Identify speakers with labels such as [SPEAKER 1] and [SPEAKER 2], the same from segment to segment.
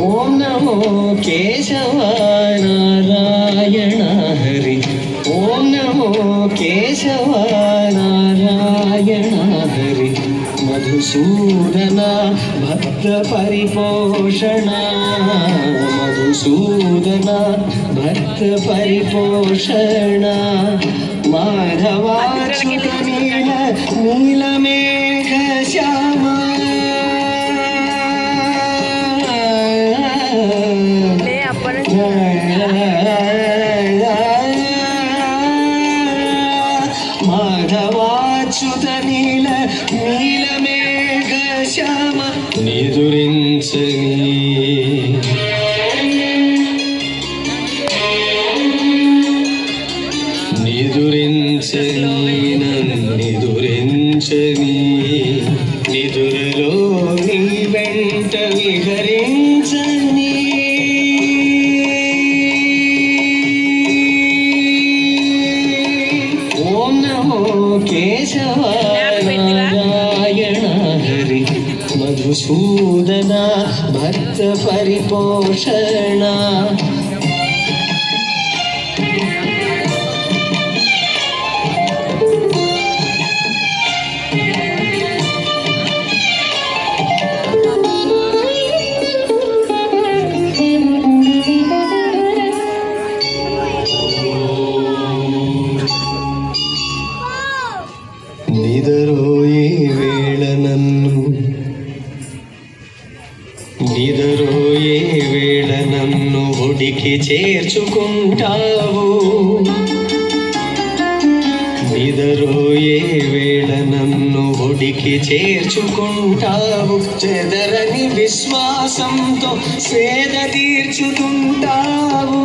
[SPEAKER 1] ఓం నమో కేశవ నారాయణ హరి. ఓం నమో కేశవ నారాయణ హరి. మధుసూదన భక్త పరిపోషణ, మధుసూదన భక్త పరిపోషణ. మాధవాచ్యుత నీల నీలమేఘ శ్యామ, మాధవాచ్యుత నీల నీలమేఘ శ్యామ. నిదురించని నిదురించని నన్నిదురించని, నిదురలో నీ వెంట విహరించని. ఓం నమో కేశవ నారాయణ హరి. మధుసూదన భక్త పరిపోషణ. నిదరోయే వేళ నన్ను, నిదరోయే వేళ నన్ను ఒడికి చేర్చుకుంటావు. నిదరోయే వేళ నన్ను ఒడికి చేర్చుకుంటావు. చెదరని విశ్వాసంతో సేద తీర్చుతుంటావు.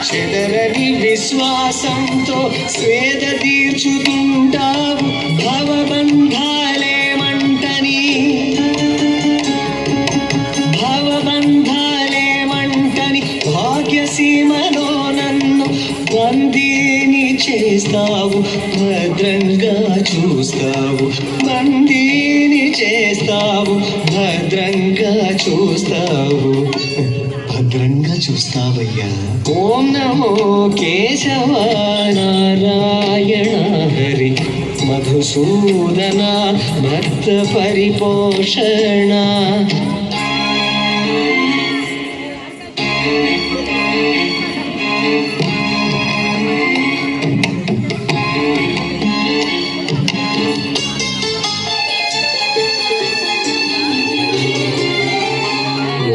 [SPEAKER 1] చెదరని విశ్వాసంతో స్వేద తీర్చుతుంటావు. భవబంధాలేమంటని, భవబంధాలేమంటని భాగ్యసీమలో నన్ను బందీని చేస్తావు. భద్రంగా చూస్తావు, బందీని చేస్తావు, భద్రంగా చూస్తావు, భద్రంగా చూస్తావయ్యా. ఓం నమో కేశవ నారాయణ హరి. మధుసూదన భక్త పరిపోషణ.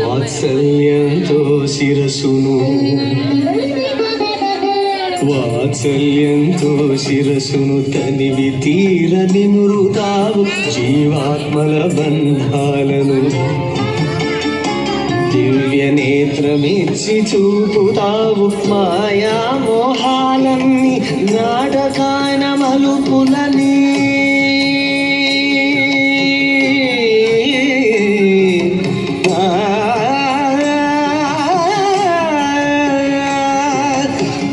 [SPEAKER 1] వాత్సల్యంతో శిరసును, వాత్సల్యంతో శిరసును తనివి తీర నిమురుతావు. జీవాత్మల బంధాలను దివ్య నేత్రమిచ్చి చూపుతావు. మాయా మోహాలన్నీ నాటకాన మలుపులని,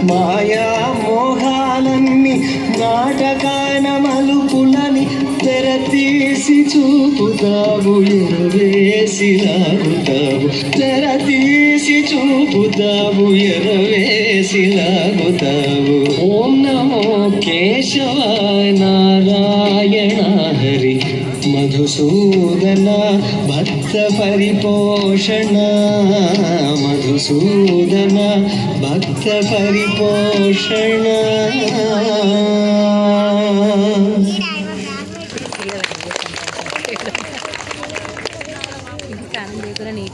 [SPEAKER 1] మాయా మోహాలన్నీ నాటకాన మలుపులని తెరతీసి చూపుతావు. ఎరవేసి లాగుతావు, తెరతీసి చూపుతావు, ఎరవేసి లాగుతావు. ఓం నమో కేశవ నారాయణ హరి. మధు మధుసూదన భక్త పరిపోషణ మధుసూదన భక్త పరిపోషణ
[SPEAKER 2] స్నానం చేయకుండా నీట్గా